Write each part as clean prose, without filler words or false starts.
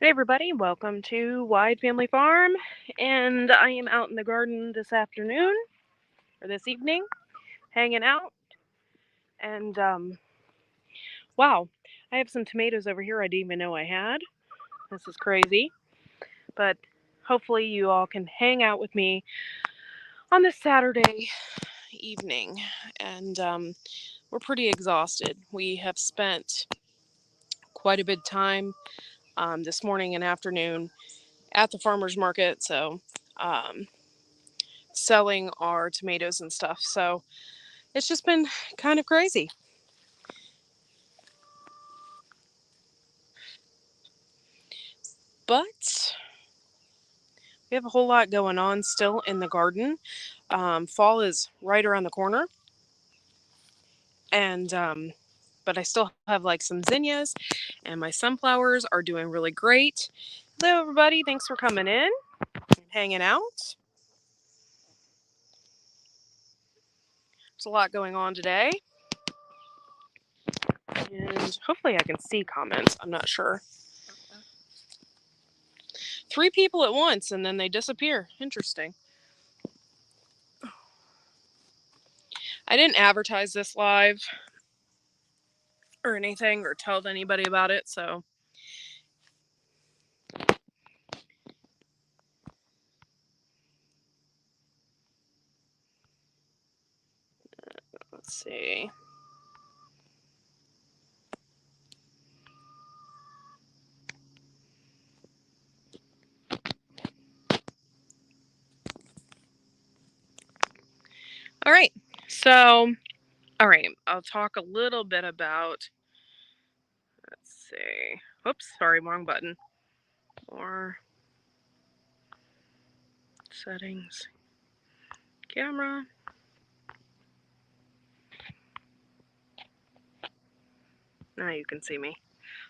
Hey everybody, welcome to Wide Family Farm, and I am out in the garden this afternoon, or this evening, hanging out, and wow, I have some tomatoes over here I didn't even know I had. This is crazy, but hopefully you all can hang out with me on this Saturday evening, and we're pretty exhausted. We have spent quite a bit of time this morning and afternoon at the farmer's market, so um, selling our tomatoes and stuff. So it's just been kind of crazy. But we have a whole lot going on still in the garden. Fall is right around the corner, and but I still have like some zinnias, and my sunflowers are doing really great. Hello, everybody! Thanks for coming in and hanging out. There's a lot going on today, and hopefully I can see comments. I'm not sure. 3 people at once, and then they disappear. Interesting. I didn't advertise this live or anything or tell anybody about it, so let's see. All right. So, all right, I'll talk a little bit about, let's see. Oops, sorry, wrong button. More settings. Camera. Now you can see me.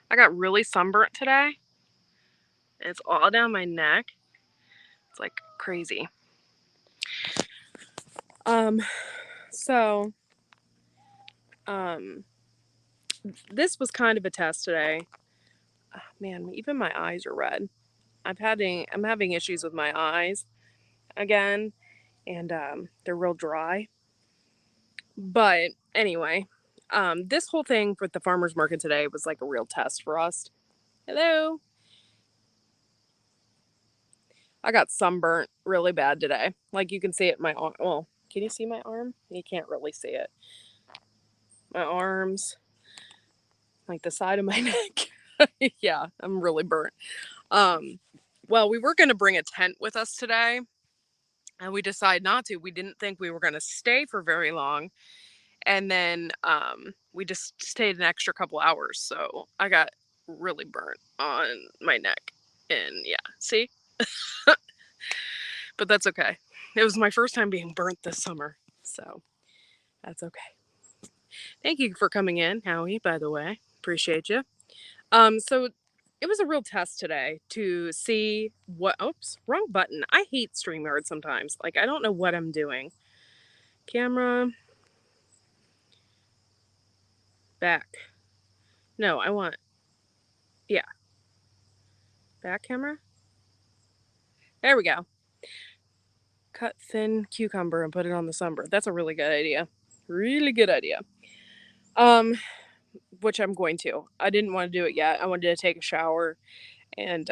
I got really sunburnt today. It's all down my neck. It's like crazy. Um, so, um, this was kind of a test today. Man, even my eyes are red. I'm having issues with my eyes again, and they're real dry. But anyway, this whole thing with the farmers market today was like a real test for us. Hello. I got sunburnt really bad today. Like you can see it in my arm. Well, can you see my arm? You can't really see it. My arms, like the side of my neck. Yeah, I'm really burnt. Um, well, we were going to bring a tent with us today, and we decided not to. We didn't think we were going to stay for very long. And then we just stayed an extra couple hours. So I got really burnt on my neck. And yeah, see? But that's okay. It was my first time being burnt this summer. So that's okay. Thank you for coming in, Howie, by the way. Appreciate you. So it was a real test today to see what. Oops, wrong button. I hate StreamYard sometimes. Like, I don't know what I'm doing. Camera. Back. No, I want. Yeah. Back camera. There we go. Cut thin cucumber and put it on the sunburn. That's a really good idea. Really good idea. Um, which I'm going to. I didn't want to do it yet. I wanted to take a shower and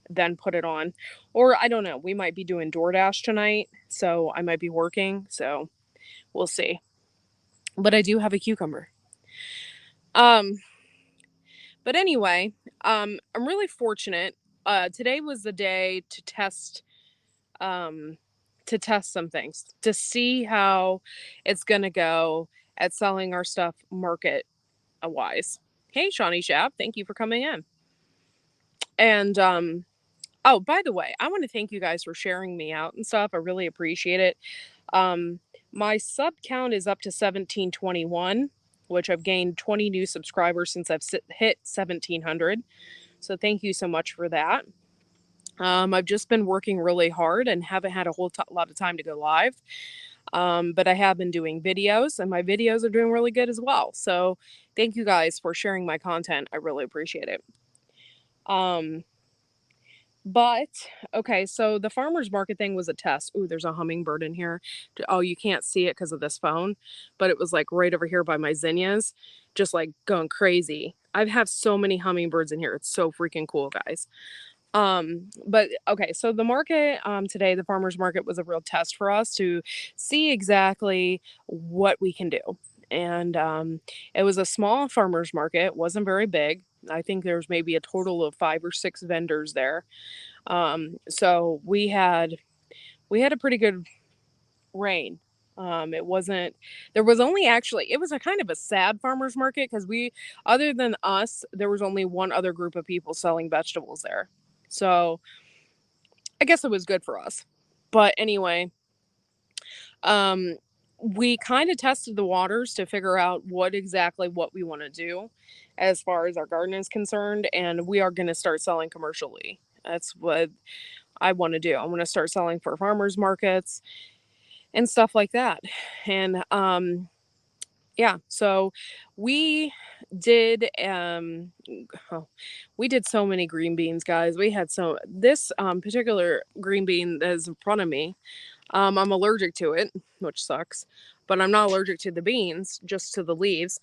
then put it on. Or I don't know. We might be doing DoorDash tonight, so I might be working. So we'll see. But I do have a cucumber. Um, but anyway, I'm really fortunate. Today was the day um, to test some things to see how it's gonna go at selling our stuff market wise. Hey, Shawnee Shap, thank you for coming in. And oh, by the way, I want to thank you guys for sharing me out and stuff. I really appreciate it. Um, my sub count is up to 1721, which I've gained 20 new subscribers since I've hit 1700. So thank you so much for that. I've just been working really hard and haven't had a whole lot of time to go live. But I have been doing videos, and my videos are doing really good as well. So thank you guys for sharing my content. I really appreciate it. But okay, so the farmer's market thing was a test. Ooh, there's a hummingbird in here. Oh, you can't see it because of this phone, but it was like right over here by my zinnias, just like going crazy. I have so many hummingbirds in here. It's so freaking cool, guys. But okay, so the market today, the farmer's market was a real test for us to see exactly what we can do. And it was a small farmer's market, it wasn't very big. I think there was maybe a total of 5 or 6 vendors there. So we had a pretty good reign. It wasn't there was only actually it was a kind of a sad farmer's market because we other than us, there was only one other group of people selling vegetables there. So I guess it was good for us. But anyway, um, we kind of tested the waters to figure out what we want to do as far as our garden is concerned, and we are going to start selling commercially. That's what I want to do. I want to start selling for farmers markets and stuff like that. And yeah, so we did oh, we did so many green beans, guys. We had so this particular green bean that is in front of me. I'm allergic to it, which sucks, but I'm not allergic to the beans, just to the leaves.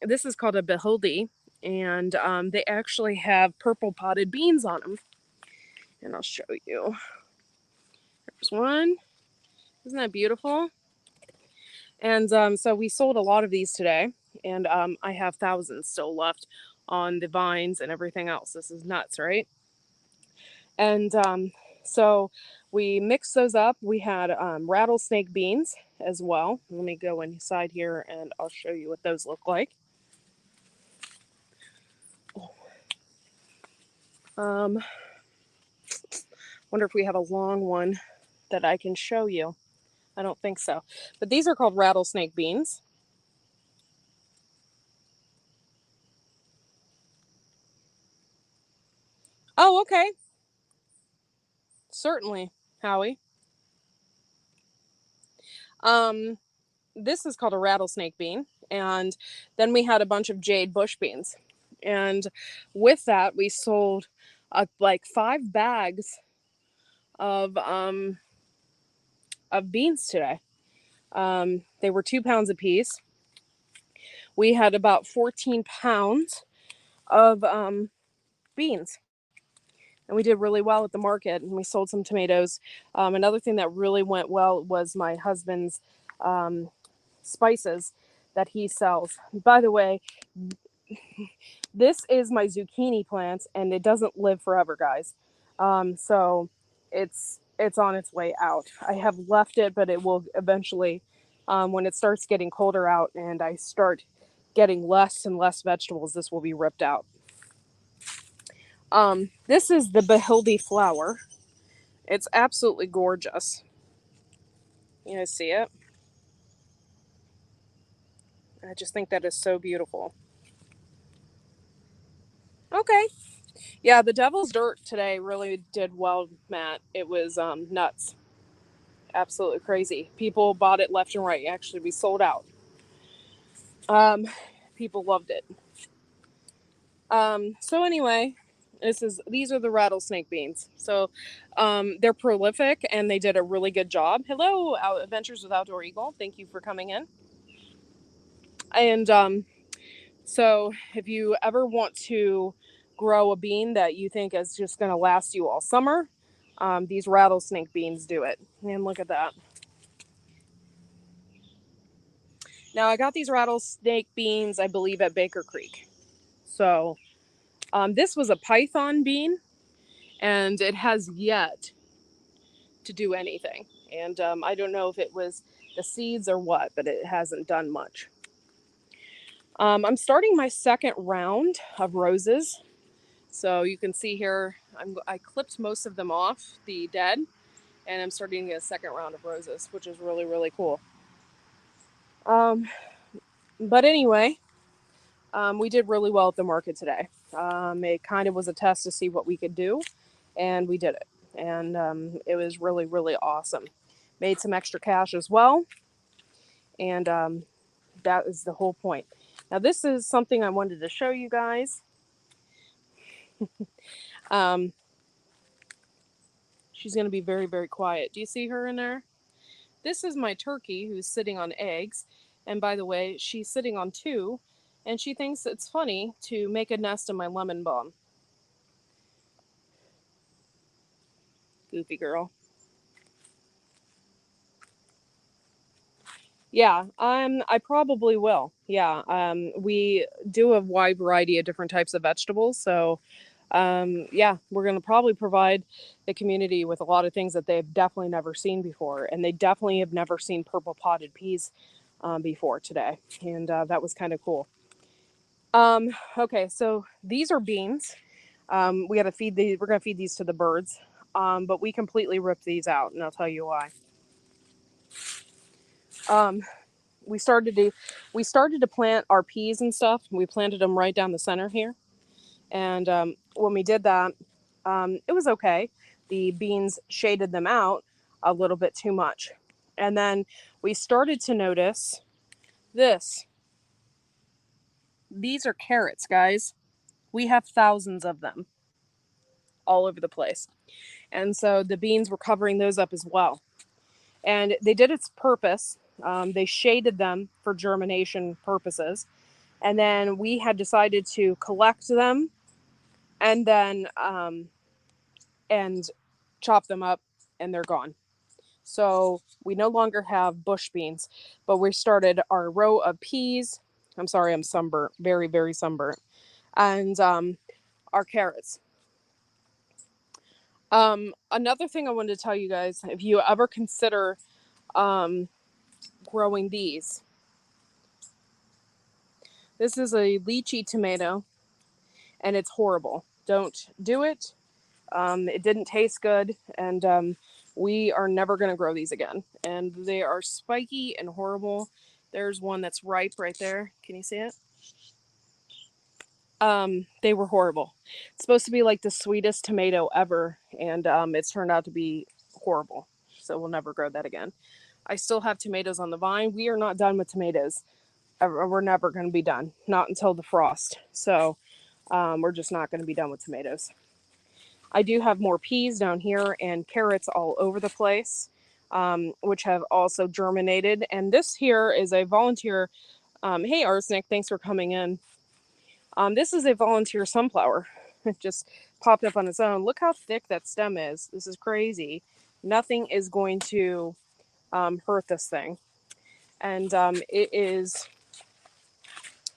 This is called a behilde, and they actually have purple potted beans on them. And I'll show you. There's one. Isn't that beautiful? And so we sold a lot of these today, and I have thousands still left on the vines and everything else. This is nuts, right? And so we mixed those up. We had rattlesnake beans as well. Let me go inside here and I'll show you what those look like. Wonder if we have a long one that I can show you. I don't think so. But these are called rattlesnake beans. Oh, okay. Certainly, Howie. Um, this is called a rattlesnake bean. And then we had a bunch of jade bush beans. And with that, we sold like 5 bags of beans today. They were 2 pounds a piece. We had about 14 pounds of beans, and we did really well at the market. And we sold some tomatoes. Another thing that really went well was my husband's spices that he sells. By the way, this is my zucchini plant, and it doesn't live forever, guys. So it's on its way out. I have left it, but it will eventually, when it starts getting colder out and I start getting less and less vegetables, this will be ripped out. This is the behilde flower. It's absolutely gorgeous. You guys see it? I just think that is so beautiful. Okay. Yeah, the Devil's Dirt today really did well, Matt. It was nuts. Absolutely crazy. People bought it left and right. Actually, we sold out. Um, people loved it. So anyway, these are the rattlesnake beans. So they're prolific and they did a really good job. Hello, Adventures with Outdoor Eagle. Thank you for coming in. And so if you ever want to grow a bean that you think is just going to last you all summer, these rattlesnake beans do it. And look at that. Now I got these rattlesnake beans, I believe, at Baker Creek. So this was a python bean, and it has yet to do anything. And I don't know if it was the seeds or what, but it hasn't done much. I'm starting my second round of roses. So you can see here, I clipped most of them off, the dead, and I'm starting a second round of roses, which is really, really cool. But anyway, we did really well at the market today. It kind of was a test to see what we could do, and we did it. And it was really, really awesome. Made some extra cash as well, and that is the whole point. Now, this is something I wanted to show you guys. She's going to be very, very quiet. Do you see her in there? This is my turkey who's sitting on eggs. And by the way, she's sitting on 2. And she thinks it's funny to make a nest in my lemon balm. Goofy girl. Yeah, I probably will. Yeah, we do a wide variety of different types of vegetables. So, yeah, we're going to probably provide the community with a lot of things that they've definitely never seen before. And they definitely have never seen purple potted peas before today. And that was kind of cool. Okay, so these are beans. We got to feed these. We're going to feed these to the birds. But we completely ripped these out, and I'll tell you why. Um, we started to plant our peas and stuff. We planted them right down the center here, and when we did that, it was okay. The beans shaded them out a little bit too much, and then we started to notice this. These are carrots, guys. We have thousands of them all over the place, and so the beans were covering those up as well. And they did its purpose. They shaded them for germination purposes. And then we had decided to collect them and then and chop them up, and they're gone. So we no longer have bush beans, but we started our row of peas. I'm sorry, I'm sunburnt, very, very sunburnt. And our carrots. Another thing I wanted to tell you guys, if you ever consider growing these, this is a lychee tomato, and it's horrible. Don't do it. It didn't taste good, and we are never going to grow these again. And they are spiky and horrible. There's one that's ripe right there. Can you see it? They were horrible. It's supposed to be like the sweetest tomato ever, and it's turned out to be horrible. So we'll never grow that again. I still have tomatoes on the vine. We are not done with tomatoes. We're never going to be done. Not until the frost. So we're just not going to be done with tomatoes. I do have more peas down here and carrots all over the place, which have also germinated. And this here is a volunteer. Hey, Arsenic, thanks for coming in. This is a volunteer sunflower. It just popped up on its own. Look how thick that stem is. This is crazy. Nothing is going to hurt this thing. And it is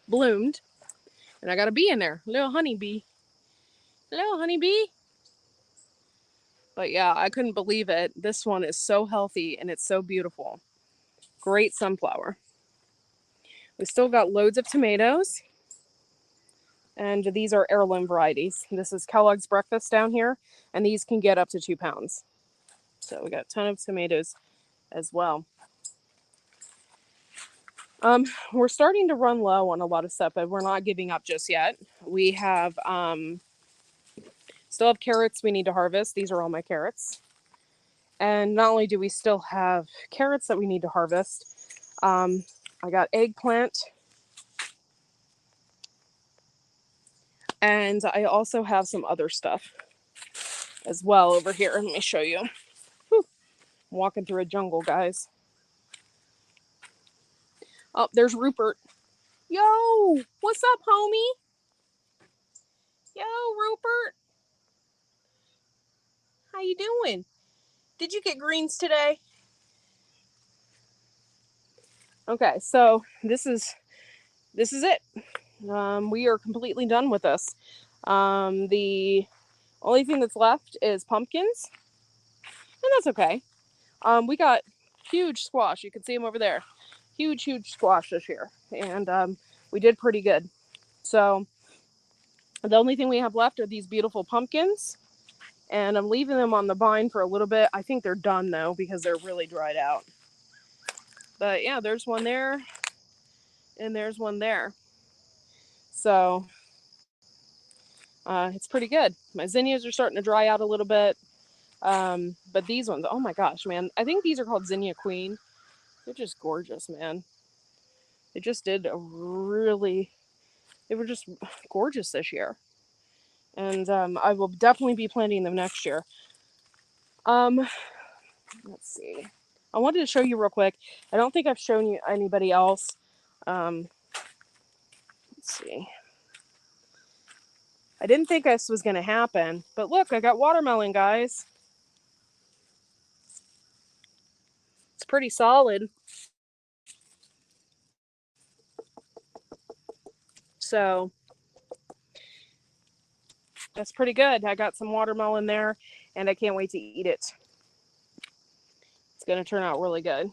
bloomed. And I got a bee in there. Little honeybee. Hello, honeybee. But yeah, I couldn't believe it. This one is so healthy and it's so beautiful. Great sunflower. We still got loads of tomatoes. And these are heirloom varieties. This is Kellogg's Breakfast down here. And these can get up to 2 pounds. So we got a ton of tomatoes as well. We're starting to run low on a lot of stuff, but we're not giving up just yet. We have still have carrots we need to harvest. These are all my carrots. And not only do we still have carrots that we need to harvest, I got eggplant. And I also have some other stuff as well over here. Let me show you. Whew. I'm walking through a jungle, guys. Oh, there's Rupert. Yo, what's up, homie? Yo, Rupert. How you doing? Did you get greens today? Okay, so this is it. We are completely done with this. The only thing that's left is pumpkins, and that's okay. We got huge squash. You can see them over there. Huge, huge squash this year, and we did pretty good. So the only thing we have left are these beautiful pumpkins, and I'm leaving them on the vine for a little bit. I think they're done though because they're really dried out. But yeah, there's one there, and there's one there. So it's pretty good. My zinnias are starting to dry out a little bit. But these ones, oh my gosh, man. I think these are called Zinnia Queen. They're just gorgeous, man. They were just gorgeous this year. And I will definitely be planting them next year. Let's see. I wanted to show you real quick. I don't think I've shown you anybody else. Let's see. I didn't think this was going to happen, but look, I got watermelon, guys. It's pretty solid. So that's pretty good. I got some watermelon there, and I can't wait to eat it. It's going to turn out really good.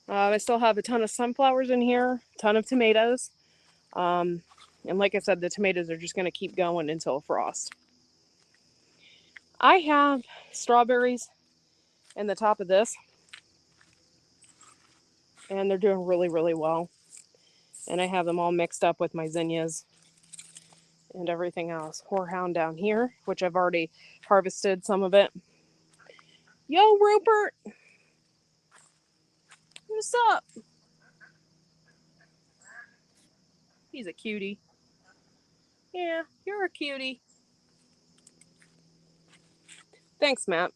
I still have a ton of sunflowers in here, a ton of tomatoes. And like I said, the tomatoes are just going to keep going until frost. I have strawberries in the top of this, and they're doing really, really well. And I have them all mixed up with my zinnias and everything else. Horehound down here, which I've already harvested some of it. Yo, Rupert! What's up? He's a cutie. Yeah, you're a cutie. Thanks, Matt.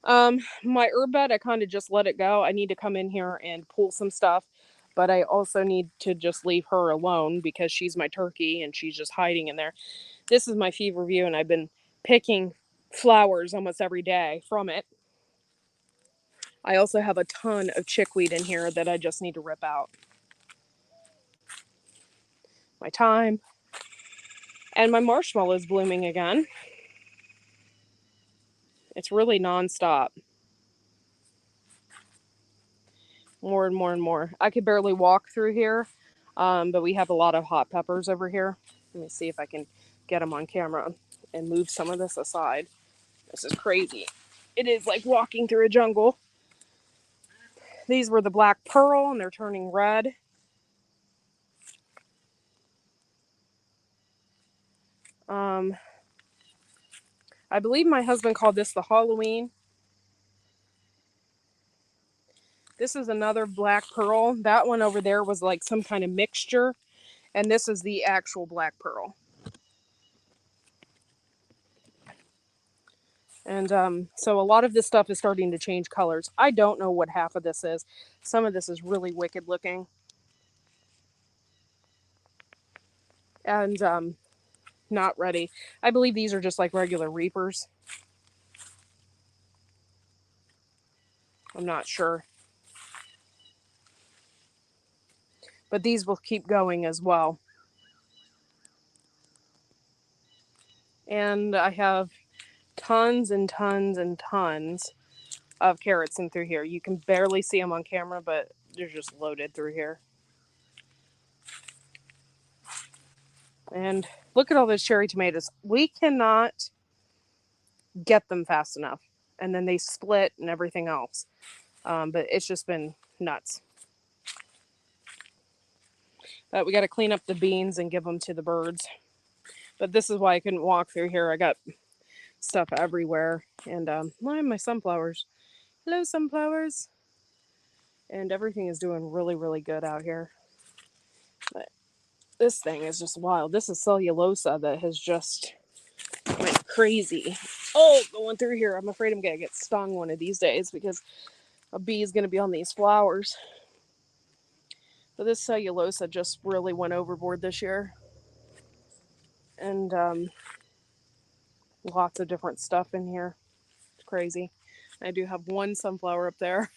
My herb bed, I kind of just let it go. I need to come in here and pull some stuff, but I also need to just leave her alone because she's my turkey and she's just hiding in there. This is my feverfew, and I've been picking flowers almost every day from it. I also have a ton of chickweed in here that I just need to rip out. My thyme. And my marshmallow is blooming again. It's really nonstop. More and more and more. I could barely walk through here, but we have a lot of hot peppers over here. Let me see if I can get them on camera and move some of this aside. This is crazy. It is like walking through a jungle. These were the black pearl, and they're turning red. I believe my husband called this the Halloween. This is another black pearl. That one over there was like some kind of mixture, and this is the actual black pearl. And so a lot of this stuff is starting to change colors. I don't know what half of this is. Some of this is really wicked looking. And not ready. I believe these are just like regular reapers. I'm not sure. But these will keep going as well. And I have tons and tons and tons of carrots in through here. You can barely see them on camera, but they're just loaded through here. And look at all those cherry tomatoes. We cannot get them fast enough. And then they split and everything else. But it's just been nuts. But we got to clean up the beans and give them to the birds. But this is why I couldn't walk through here. I got stuff everywhere. And I have my sunflowers. Hello, sunflowers. And everything is doing really, really good out here. But this thing is just wild. This is cellulosa that has just went crazy. Oh, going through here. I'm afraid I'm going to get stung one of these days because a bee is going to be on these flowers. But this cellulosa just really went overboard this year. And lots of different stuff in here. It's crazy. I do have one sunflower up there.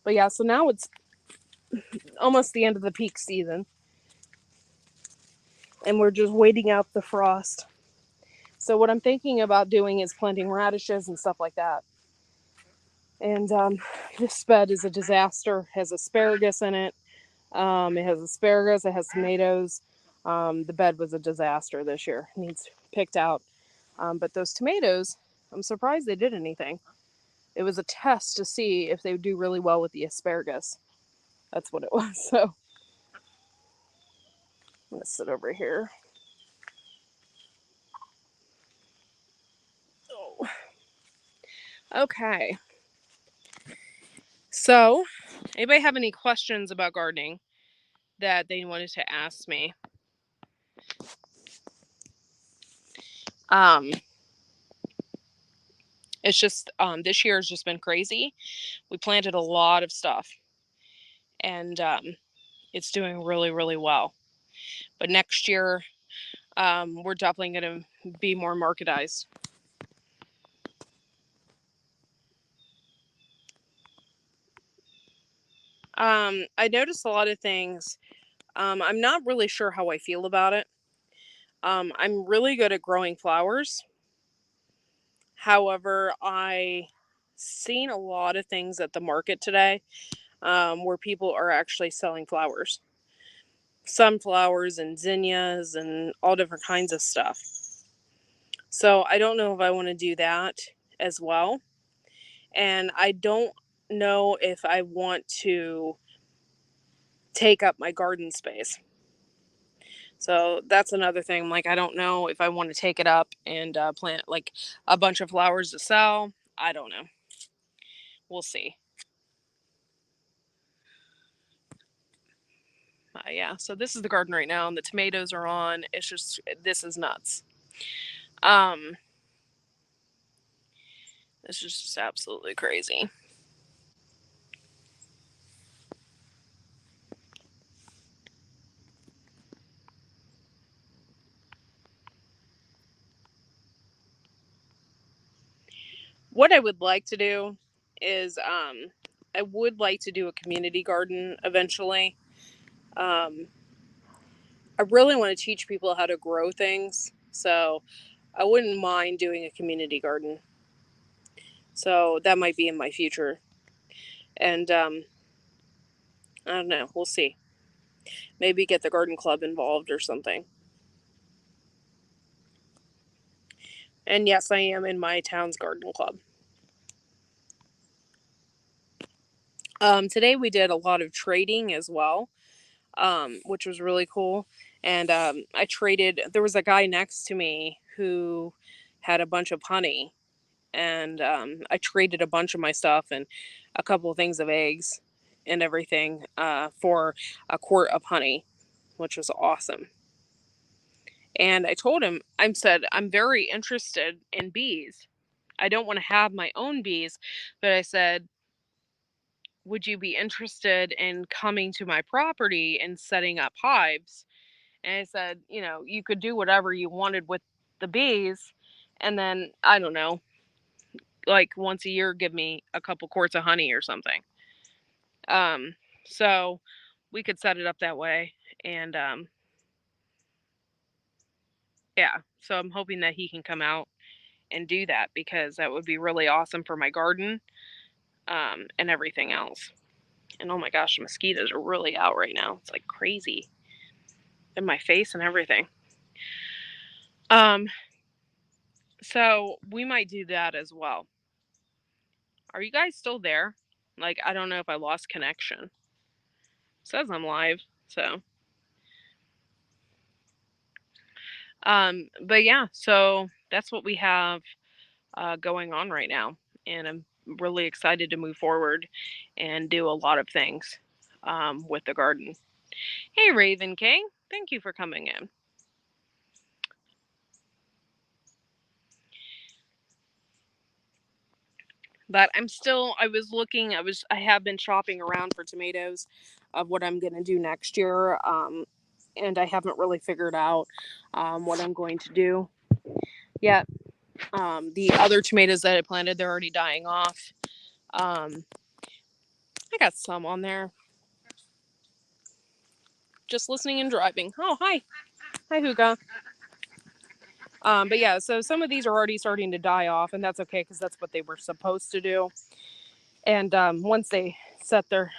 But yeah, so now it's almost the end of the peak season. And we're just waiting out the frost. So what I'm thinking about doing is planting radishes and stuff like that. And this bed is a disaster. It has asparagus in it. It has asparagus. It has tomatoes. The bed was a disaster this year. It needs picked out. But those tomatoes, I'm surprised they did anything. It was a test to see if they would do really well with the asparagus. That's what it was. So I'm going to sit over here. Oh. Okay. So, anybody have any questions about gardening that they wanted to ask me? It's just this year has just been crazy. We planted a lot of stuff, and it's doing really, really well. But next year, we're definitely going to be more marketized. I noticed a lot of things. I'm not really sure how I feel about it. I'm really good at growing flowers. However, I seen a lot of things at the market today, where people are actually selling flowers, sunflowers and zinnias and all different kinds of stuff. So I don't know if I want to do that as well. And I don't know if I want to take up my garden space. So that's another thing. Like, I don't know if I want to take it up and plant like a bunch of flowers to sell. I don't know. We'll see. Yeah. So this is the garden right now, and the tomatoes are on. It's just, this is nuts. Um, this is just absolutely crazy. What I would like to do is, I would like to do a community garden eventually. Um, I really want to teach people how to grow things, so I wouldn't mind doing a community garden. So that might be in my future, and I don't know. We'll see. Maybe get the garden club involved or something. And yes, I am in my town's garden club. Today we did a lot of trading as well, which was really cool. And I traded. There was a guy next to me who had a bunch of honey, and I traded a bunch of my stuff and a couple of things of eggs and everything for a quart of honey, which was awesome. And I told him, I said, I'm very interested in bees. I don't want to have my own bees, but I said, would you be interested in coming to my property and setting up hives? And I said, you could do whatever you wanted with the bees. And then, I don't know, like once a year, give me a couple quarts of honey or something. Um, so we could set it up that way. And yeah, so I'm hoping that he can come out and do that because that would be really awesome for my garden, and everything else. And oh my gosh, the mosquitoes are really out right now. It's like crazy in my face and everything. Um, so we might do that as well. Are you guys still there? Like, I don't know if I lost connection. It says I'm live, so but yeah, so that's what we have going on right now, and I'm really excited to move forward and do a lot of things with the garden. Hey, Raven King, thank you for coming in. But I have been shopping around for tomatoes of what I'm going to do next year. And I haven't really figured out what I'm going to do yet. The other tomatoes that I planted, they're already dying off. I got some on there. Just listening and driving. Oh, hi. Hi, Huga. But yeah, so some of these are already starting to die off, and that's okay because that's what they were supposed to do. And once they set their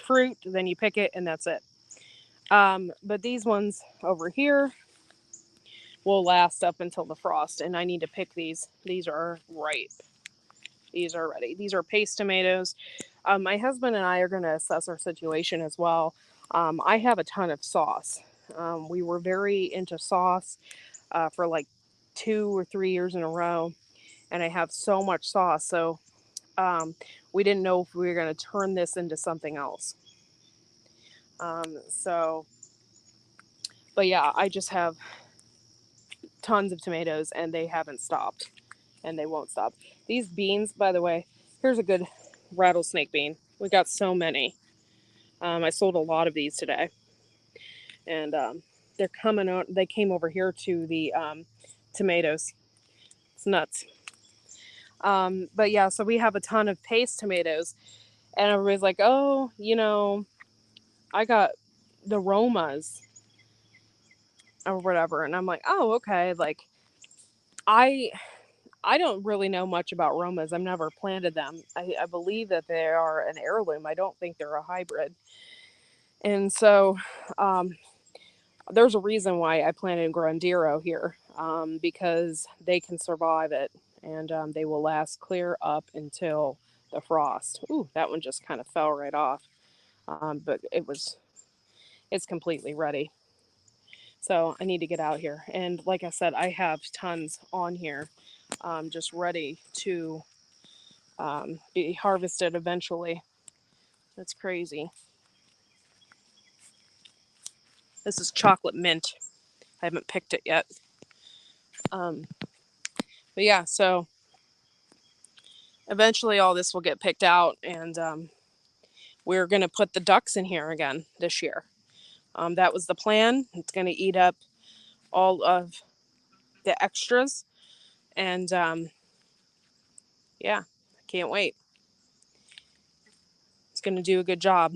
fruit, then you pick it, and that's it. But these ones over here will last up until the frost, and I need to pick these. These are ripe. These are ready. These are paste tomatoes. My husband and I are going to assess our situation as well. I have a ton of sauce. We were very into sauce for like 2 or 3 years in a row, and I have so much sauce. So we didn't know if we were going to turn this into something else. So, but yeah, I just have tons of tomatoes and they haven't stopped and they won't stop. These beans, by the way, here's a good rattlesnake bean. We got so many. I sold a lot of these today, and they're coming out. They came over here to the tomatoes. It's nuts. But yeah, so we have a ton of paste tomatoes, and everybody's like, "Oh, I got the Romas or whatever," and I'm like, "Oh, okay." Like, I I don't really know much about Romas. I've never planted them. I believe that they are an heirloom. I don't think they're a hybrid, and so um, there's a reason why I planted Grandiro here, because they can survive it and they will last clear up until the frost. Ooh, that one just kind of fell right off, but it's completely ready. So I need to get out here, and like I said, I have tons on here, just ready to be harvested eventually. That's crazy. This is chocolate mint. I haven't picked it yet. Um, but yeah, so eventually all this will get picked out, and we're going to put the ducks in here again this year. That was the plan. It's going to eat up all of the extras, and yeah, I can't wait. It's going to do a good job.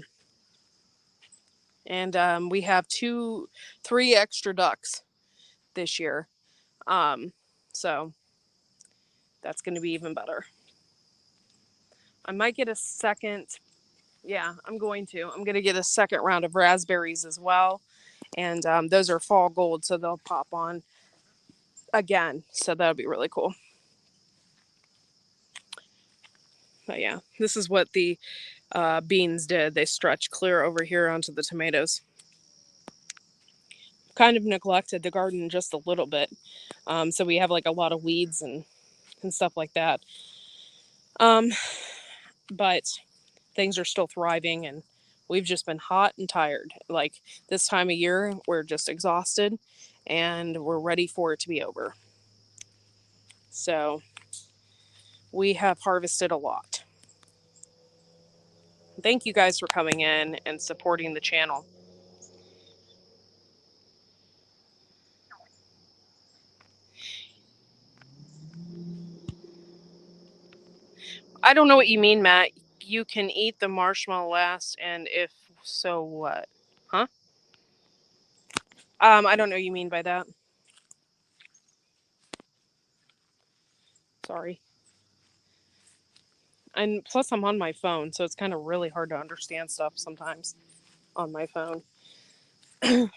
And we have three extra ducks this year. So that's going to be even better. I might get a second. Yeah, I'm going to. I'm going to get a second round of raspberries as well. And those are fall gold, so they'll pop on again. So that'll be really cool. But yeah, this is what the beans did. They stretched clear over here onto the tomatoes. Kind of neglected the garden just a little bit. So we have like a lot of weeds and stuff like that. But things are still thriving, and we've just been hot and tired. Like this time of year, we're just exhausted and we're ready for it to be over. So we have harvested a lot. Thank you guys for coming in and supporting the channel. I don't know what you mean, Matt. You can eat the marshmallow last, and if so, what? Huh? I don't know what you mean by that. Sorry. And plus, I'm on my phone, so it's kind of really hard to understand stuff sometimes on my phone. But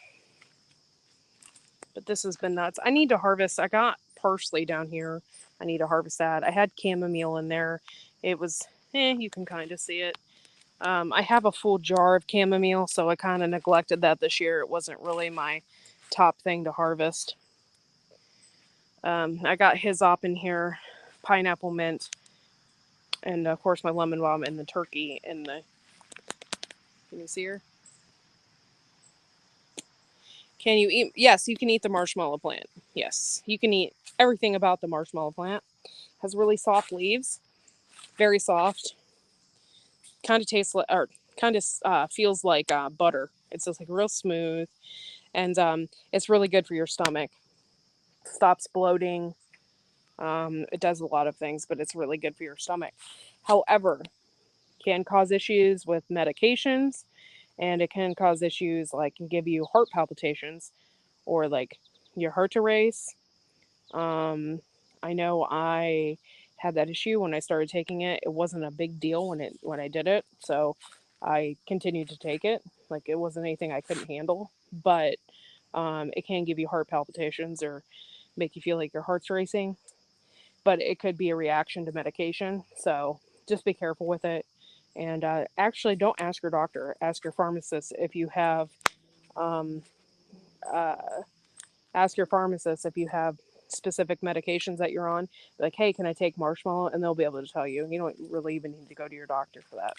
this has been nuts. I need to harvest. I got parsley down here. I need to harvest that. I had chamomile in there. It was, you can kind of see it. I have a full jar of chamomile, so I kind of neglected that this year. It wasn't really my top thing to harvest. I got hyssop in here, pineapple mint, and of course my lemon balm and the turkey in the. Can you see her? Can you eat? Yes, you can eat the marshmallow plant. Yes, you can eat everything about the marshmallow plant. It has really soft leaves, very soft. Kind of tastes like, or kind of feels like butter. It's just like real smooth, and it's really good for your stomach. Stops bloating. It does a lot of things, but it's really good for your stomach. However, can cause issues with medications, and it can cause issues like can give you heart palpitations or like your heart to race. I know I had that issue when I started taking it. It wasn't a big deal when I did it, so I continued to take it. Like it wasn't anything I couldn't handle, but it can give you heart palpitations or make you feel like your heart's racing. But it could be a reaction to medication, so just be careful with it. And actually, don't ask your doctor. Ask your pharmacist if you have. Um, uh, Ask your pharmacist if you have specific medications that you're on. Like, hey, can I take Marshmallow? And they'll be able to tell you. You don't really even need to go to your doctor for that.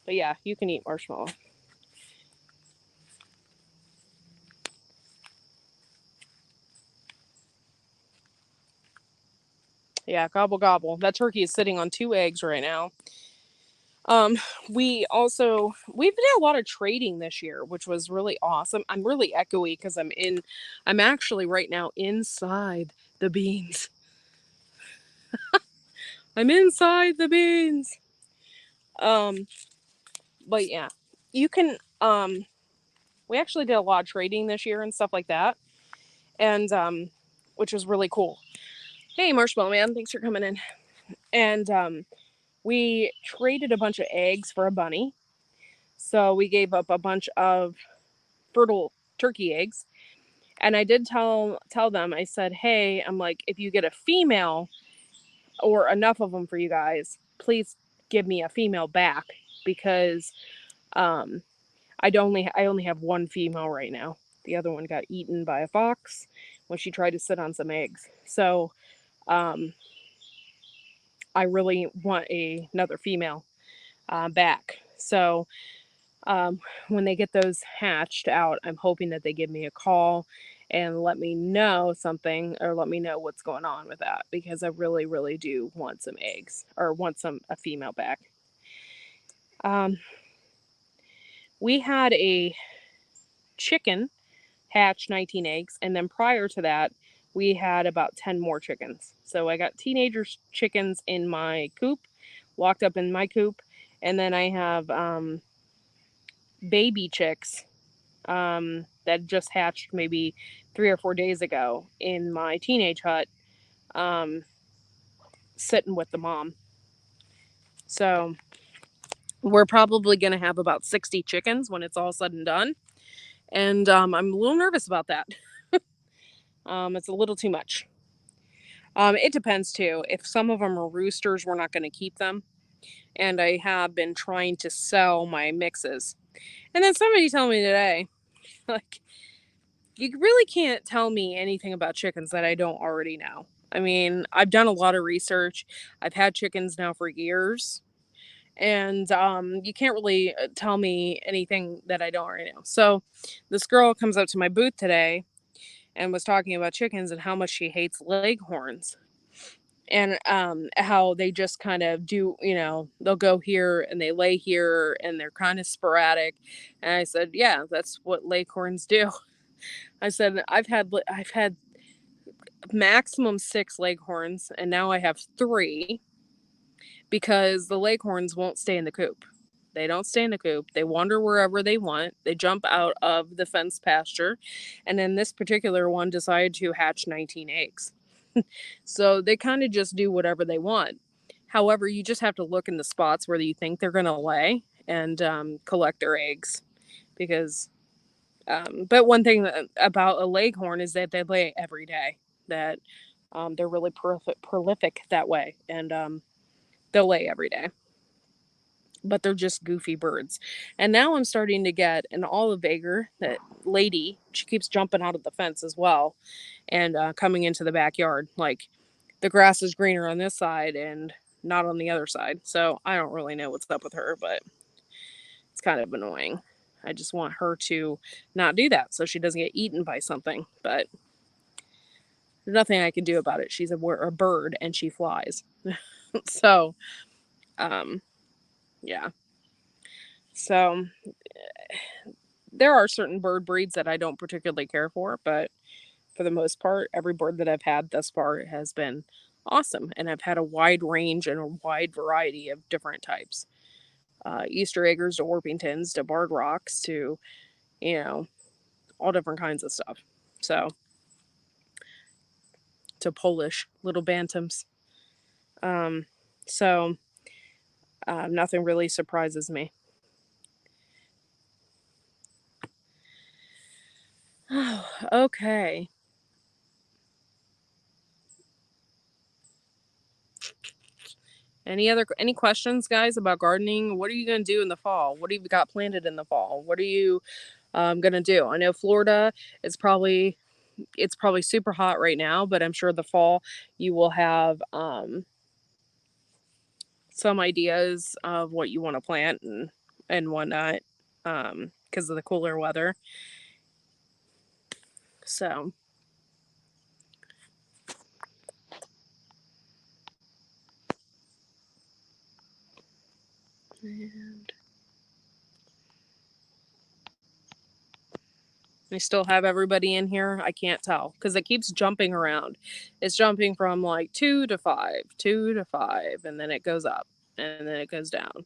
But yeah, you can eat Marshmallow. Yeah, gobble gobble. That turkey is sitting on 2 eggs right now. Um, we've done a lot of trading this year, which was really awesome. I'm really echoey because I'm actually right now inside the beans. I'm inside the beans. Um, but yeah, you can we actually did a lot of trading this year and stuff like that. And which was really cool. Hey Marshmallow Man, thanks for coming in. And we traded a bunch of eggs for a bunny. So we gave up a bunch of fertile turkey eggs. And I did tell them, I said, hey, I'm like, if you get a female or enough of them for you guys, please give me a female back, because I only have one female right now. The other one got eaten by a fox when she tried to sit on some eggs. So I really want another female back. So when they get those hatched out, I'm hoping that they give me a call and let me know something, or let me know what's going on with that, because I really, really do want some eggs, or want a female back. We had a chicken hatch 19 eggs, and then prior to that, we had about 10 more chickens. So I got teenager chickens in my coop, locked up in my coop, and then I have baby chicks that just hatched maybe 3 or 4 days ago in my teenage hut, sitting with the mom. So we're probably going to have about 60 chickens when it's all said and done. And I'm a little nervous about that. It's a little too much. It depends too. If some of them are roosters, we're not going to keep them. And I have been trying to sell my mixes. And then somebody told me today, like, you really can't tell me anything about chickens that I don't already know. I mean, I've done a lot of research. I've had chickens now for years. And you can't really tell me anything that I don't already know. So this girl comes up to my booth today and was talking about chickens and how much she hates leghorns. And how they just kind of do, they'll go here and they lay here and they're kind of sporadic. And I said, yeah, that's what leghorns do. I said, I've had maximum 6 leghorns, and now I have 3, because the leghorns won't stay in the coop. They don't stay in the coop. They wander wherever they want. They jump out of the fenced pasture. And then this particular one decided to hatch 19 eggs. So they kind of just do whatever they want. However, you just have to look in the spots where you think they're going to lay and collect their eggs. Because, but one thing about a leghorn is that they lay every day. That they're really prolific that way. And they'll lay every day. But they're just goofy birds. And now I'm starting to get an olive egger, that lady, she keeps jumping out of the fence as well, and coming into the backyard. Like, the grass is greener on this side and not on the other side. So I don't really know what's up with her, but it's kind of annoying. I just want her to not do that so she doesn't get eaten by something. But there's nothing I can do about it. She's a bird and she flies. So, yeah. So there are certain bird breeds that I don't particularly care for, but for the most part, every bird that I've had thus far has been awesome. And I've had a wide range and a wide variety of different types. Easter eggers to Orpingtons to Barred Rocks to, all different kinds of stuff. So, to Polish little bantams. So, nothing really surprises me. Okay. Any questions, guys, about gardening? What are you gonna do in the fall? What have you got planted in the fall? What are you gonna do? I know Florida is probably it's probably super hot right now, but I'm sure the fall you will have some ideas of what you want to plant and whatnot because of the cooler weather. So and I still have everybody in here. I can't tell because it keeps jumping around. It's jumping from like 2 to 5, and then it goes up and then it goes down.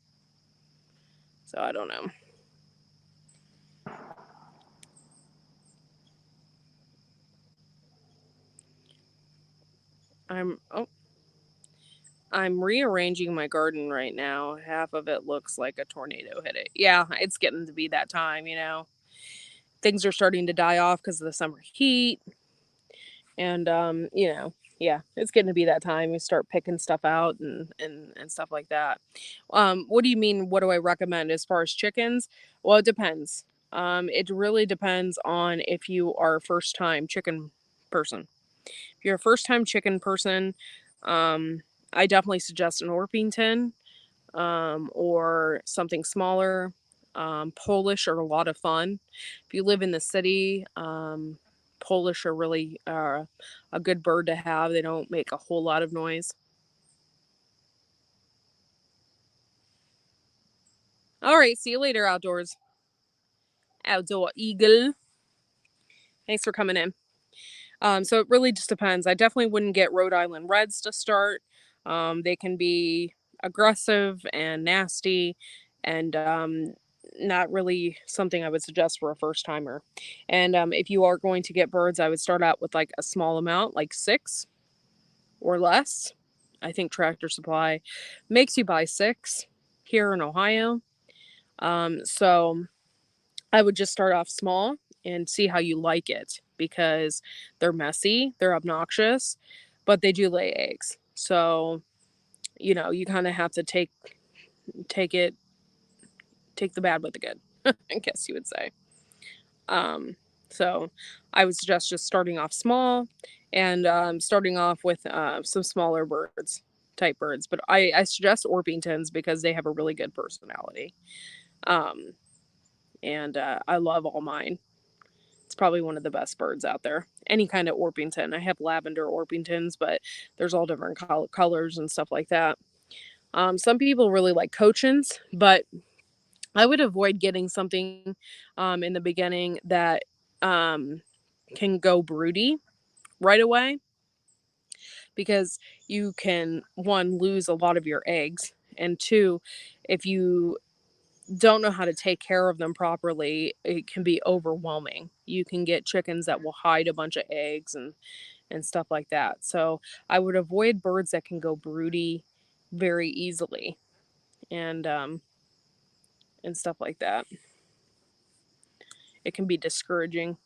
So I don't know. I'm rearranging my garden right now. Half of it looks like a tornado hit it. Yeah, it's getting to be that time. Things are starting to die off because of the summer heat. And yeah, it's getting to be that time. We start picking stuff out and stuff like that. What do you mean? What do I recommend as far as chickens? Well, it depends. It really depends on if you are a first time chicken person. If you're a first time chicken person, I definitely suggest an Orpington or something smaller. Polish are a lot of fun. If you live in the city, Polish are really a good bird to have. They don't make a whole lot of noise. All right, see you later, outdoors. Outdoor eagle. Thanks for coming in. So it really just depends. I definitely wouldn't get Rhode Island Reds to start. They can be aggressive and nasty and not really something I would suggest for a first timer. And if you are going to get birds, I would start out with like a small amount, like 6 or less. I think Tractor Supply makes you buy 6 here in Ohio. So I would just start off small and see how you like it because they're messy, they're obnoxious, but they do lay eggs. So, you kind of have to take it take the bad with the good, I guess you would say. Um so I would suggest just starting off small and starting off with some smaller type birds, but I suggest Orpingtons because they have a really good personality. Um and I love all mine. It's probably one of the best birds out there. Any kind of Orpington. I have lavender Orpingtons, but there's all different colors and stuff like that. Some people really like Cochins, but I would avoid getting something in the beginning that um, can go broody right away because you can, one, lose a lot of your eggs, and two, if you don't know how to take care of them properly, it can be overwhelming. You can get chickens that will hide a bunch of eggs and stuff like that. So I would avoid birds that can go broody very easily and stuff like that. It can be discouraging.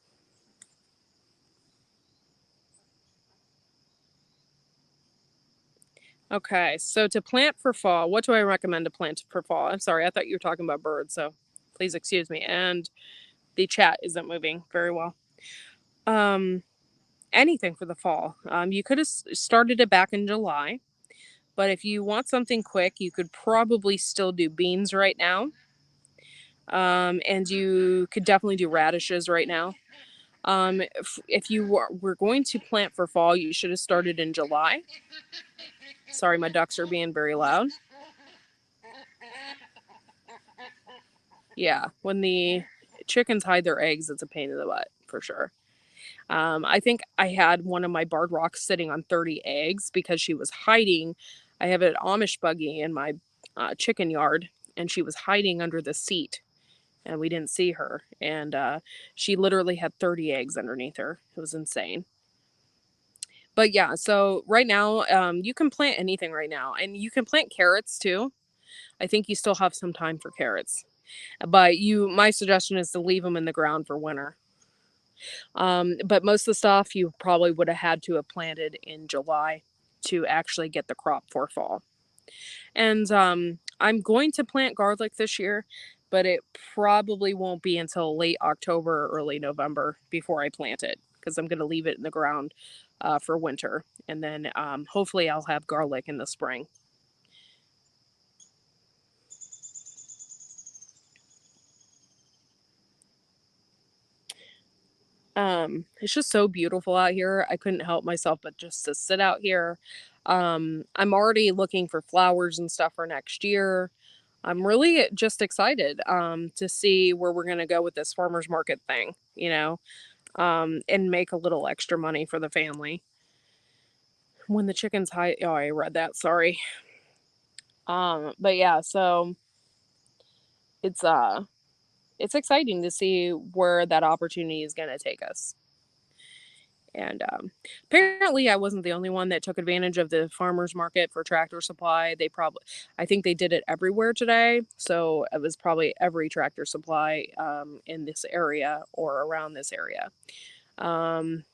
Okay, so to plant for fall, what do I recommend to plant for fall? I'm sorry, I thought you were talking about birds, so please excuse me. And the chat isn't moving very well. Um, Anything for the fall. You could have started it back in July, but if you want something quick, you could probably still do beans right now. And you could definitely do radishes right now. If you were going to plant for fall, you should have started in July. Sorry, my ducks are being very loud. Yeah, when the chickens hide their eggs, it's a pain in the butt for sure. I think I had one of my barred rocks sitting on 30 eggs because she was hiding. I have an Amish buggy in my chicken yard, and she was hiding under the seat, and we didn't see her. And she literally had 30 eggs underneath her. It was insane. But yeah, so right now, you can plant anything right now, and you can plant carrots too. I think you still have some time for carrots, but my suggestion is to leave them in the ground for winter. But most of the stuff you probably would have had to have planted in July to actually get the crop for fall. And I'm going to plant garlic this year, but it probably won't be until late October or early November before I plant it because I'm going to leave it in the ground for winter. And then hopefully I'll have garlic in the spring. It's just so beautiful out here. I couldn't help myself but just to sit out here. I'm already looking for flowers and stuff for next year. I'm really just excited to see where we're going to go with this farmers market thing, and make a little extra money for the family. When the chicken's high, oh, I read that, sorry. But yeah, so it's it's exciting to see where that opportunity is going to take us. And apparently, I wasn't the only one that took advantage of the farmers market for Tractor Supply. I think they did it everywhere today. So it was probably every Tractor Supply in this area or around this area. Um,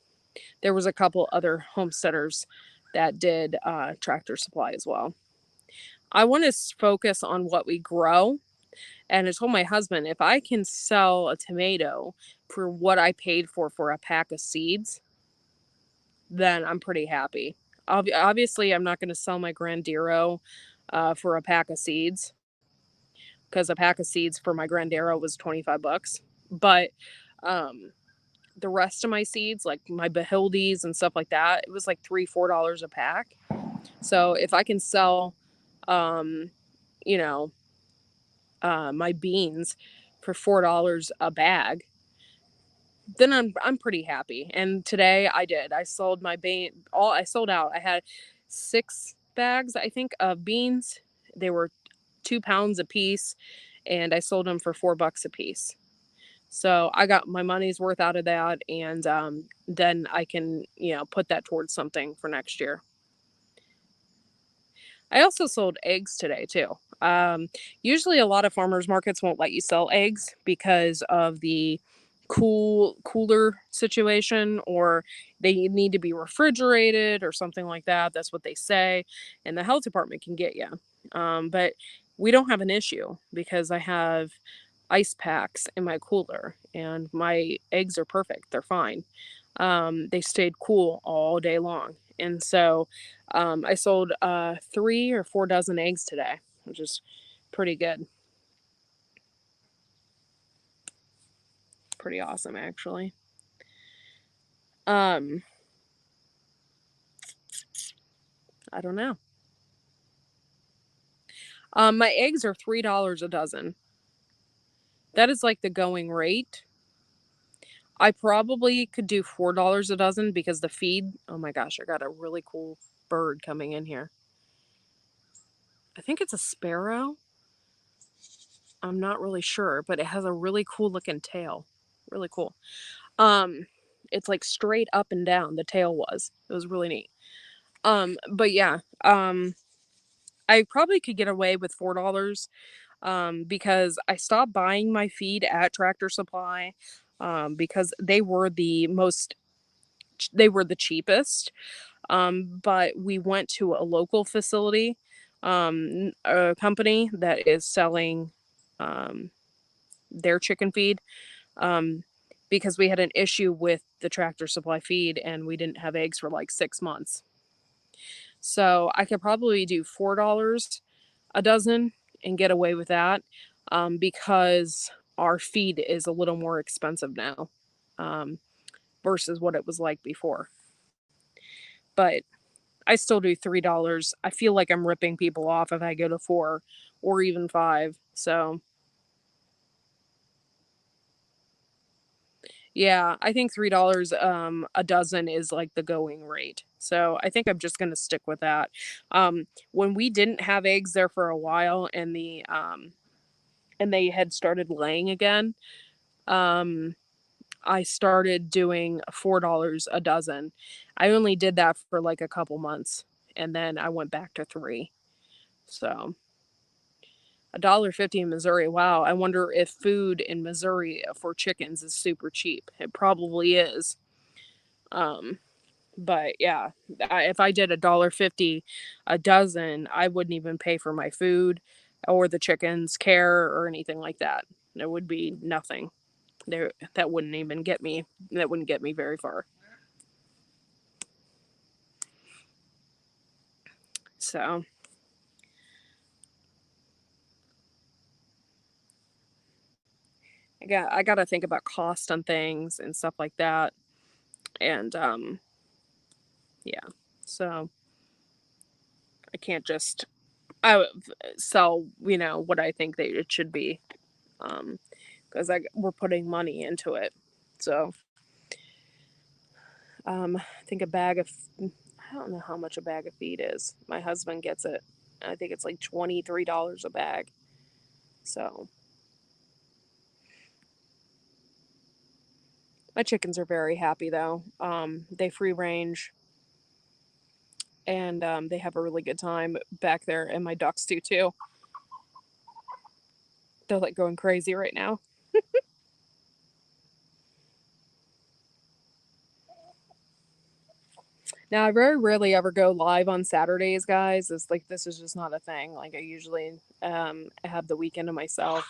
there was a couple other homesteaders that did Tractor Supply as well. I want to focus on what we grow. And I told my husband if I can sell a tomato for what I paid for a pack of seeds, then I'm pretty happy. Obviously, I'm not going to sell my Grandero for a pack of seeds because a pack of seeds for my Grandero was $25. But um, the rest of my seeds, like my Behildes and stuff like that, it was like $3-4 a pack. So if I can sell, um, you know, my beans for $4 a bag, then I'm pretty happy. And today I did. I sold my I sold out. I had 6 bags, I think, of beans. They were 2 pounds a piece, and I sold them for $4 a piece. So I got my money's worth out of that, and then I can, put that towards something for next year. I also sold eggs today too. Usually, a lot of farmers markets won't let you sell eggs because of the cooler situation, or they need to be refrigerated or something like that. That's what they say, and the health department can get you. But we don't have an issue because I have ice packs in my cooler, and my eggs are perfect. They're fine. They stayed cool all day long. And so I sold 3 or 4 dozen eggs today, which is pretty good. Pretty awesome, actually. Um, I don't know. My eggs are $3 a dozen. That is like the going rate. I probably could do $4 a dozen because the feed. Oh my gosh, I got a really cool bird coming in here. I think it's a sparrow. I'm not really sure, but it has a really cool looking tail. Really cool. Um, it's like straight up and down. The tail was. It was really neat. But yeah. I probably could get away with $4. Because I stopped buying my feed at Tractor Supply. Because they were the cheapest. But we went to a local facility, a company that is selling um, their chicken feed, um, because we had an issue with the Tractor Supply feed and we didn't have eggs for like 6 months. So I could probably do $4 a dozen and get away with that, because our feed is a little more expensive now, um, versus what it was like before. But I still do $3. I feel like I'm ripping people off if I go to 4 or even 5. So yeah, I think $3 a dozen is like the going rate. So I think I'm just gonna stick with that. When we didn't have eggs there for a while and they had started laying again, um, I started doing $4 a dozen. I only did that for like a couple months and then I went back to 3. So $1.50 in Missouri. Wow. I wonder if food in Missouri for chickens is super cheap. It probably is. Um, But yeah, if I did $1.50 a dozen, I wouldn't even pay for my food or the chickens' care or anything like that. There would be nothing there that wouldn't even get me. That wouldn't get me very far. So I got to think about cost on things and stuff like that. And yeah, so I can't just I would sell what I think that it should be. Because we're putting money into it. So I think a bag of I don't know how much a bag of feed is. My husband gets it. I think it's like $23 a bag. So my chickens are very happy though. They free range and they have a really good time back there, and my ducks do too. They're like going crazy right now. Now I very rarely ever go live on Saturdays, guys. It's like this is just not a thing. Like I usually have the weekend to myself.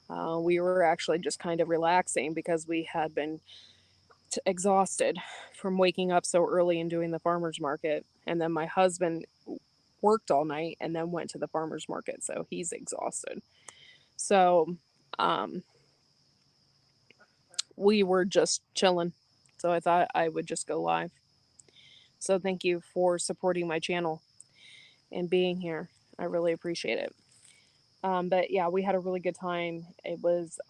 We were actually just kind of relaxing because we had been exhausted from waking up so early and doing the farmers market. And then my husband worked all night and then went to the farmers market, so he's exhausted. So um, we were just chilling. So I thought I would just go live. So thank you for supporting my channel and being here. I really appreciate it. But yeah, we had a really good time. It was,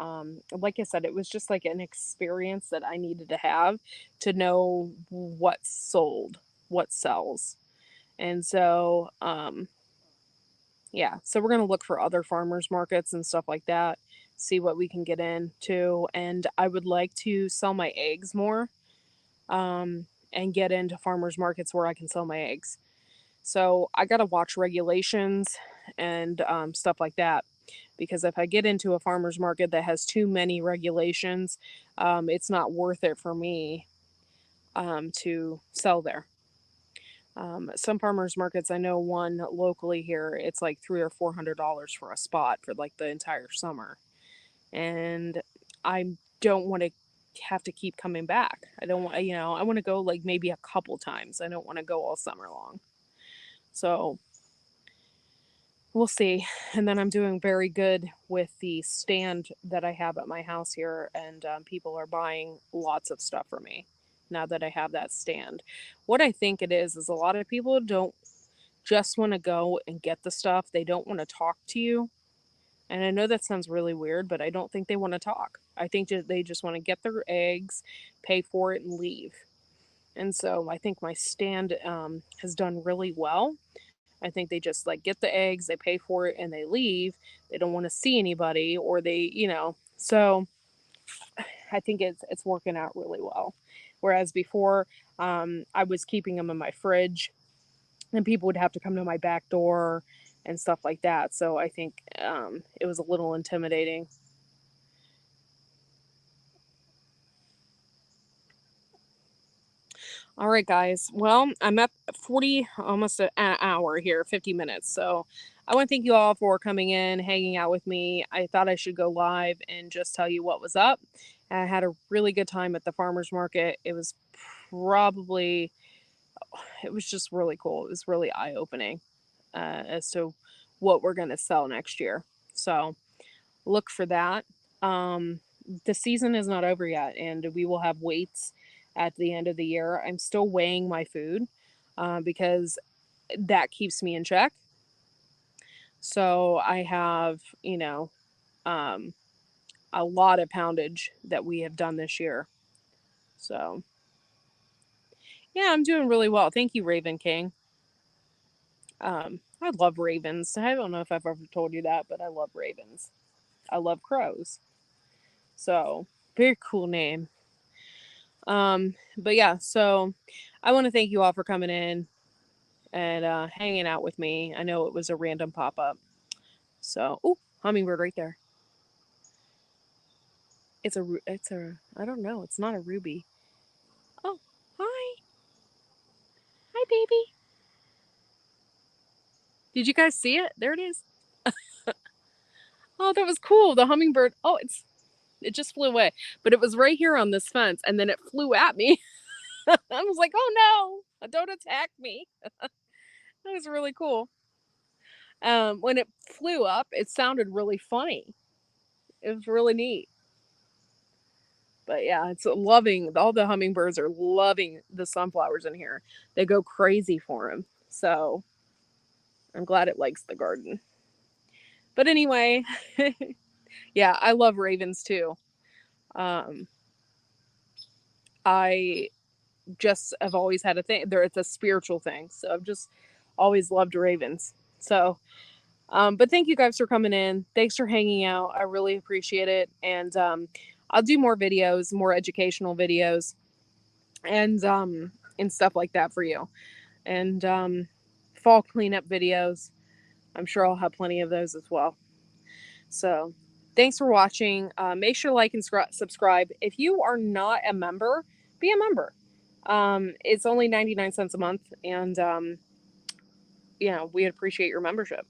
like I said, it was just like an experience that I needed to have to know what sold, what sells. And so, yeah, so we're going to look for other farmers markets and stuff like that, see what we can get into. And I would like to sell my eggs more, and get into farmers markets where I can sell my eggs. So I got to watch regulations and stuff like that, because if I get into a farmer's market that has too many regulations, it's not worth it for me to sell there. Some farmers markets, I know one locally here, it's like $300 or $400 for a spot for like the entire summer, and I don't want to have to keep coming back. I don't want, I want to go like maybe a couple times. I don't want to go all summer long. So we'll see. And then I'm doing very good with the stand that I have at my house here, and people are buying lots of stuff for me now that I have that stand. What I think it is a lot of people don't just want to go and get the stuff, they don't want to talk to you. And I know that sounds really weird, but I don't think they want to talk. I think they just want to get their eggs, pay for it, and leave. And so I think my stand has done really well. I think they just like get the eggs, they pay for it, and they leave. They don't want to see anybody, or So I think it's working out really well. Whereas before, I was keeping them in my fridge, and people would have to come to my back door and stuff like that. So I think it was a little intimidating. All right, guys. Well, I'm at 40, almost an hour here, 50 minutes. So I want to thank you all for coming in, hanging out with me. I thought I should go live and just tell you what was up. I had a really good time at the farmer's market. Probably, it was just really cool. It was really eye opening as to what we're going to sell next year. So look for that. Um, the season is not over yet, and we will have weights at the end of the year. I'm still weighing my food because that keeps me in check. So I have, um, a lot of poundage that we have done this year. So yeah, I'm doing really well. Thank you, Raven King. I love ravens. I don't know if I've ever told you that, but I love ravens. I love crows. So very cool name. But yeah, so I want to thank you all for coming in and hanging out with me. I know it was a random pop up. So, oh, hummingbird right there. I don't know. It's not a ruby. Oh, hi. Did you guys see it? There it is. Oh, that was cool. The hummingbird. Oh, it just flew away, but it was right here on this fence, and then it flew at me. I was like, oh no, don't attack me. That was really cool. When it flew up, it sounded really funny. It was really neat. But yeah, it's loving. All the hummingbirds are loving the sunflowers in here. They go crazy for them. So I'm glad it likes the garden. But anyway, yeah, I love ravens too. Um, I just have always had a thing. There, it's a spiritual thing. So I've just always loved ravens. So, but thank you guys for coming in. Thanks for hanging out. I really appreciate it. And I'll do more videos, more educational videos, and stuff like that for you. And fall cleanup videos. I'm sure I'll have plenty of those as well. So, thanks for watching. Make sure to like and subscribe. If you are not a member, be a member. It's only 99 cents a month, and we appreciate your membership.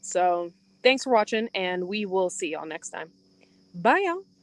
So, thanks for watching, and we will see y'all next time. Bye, y'all.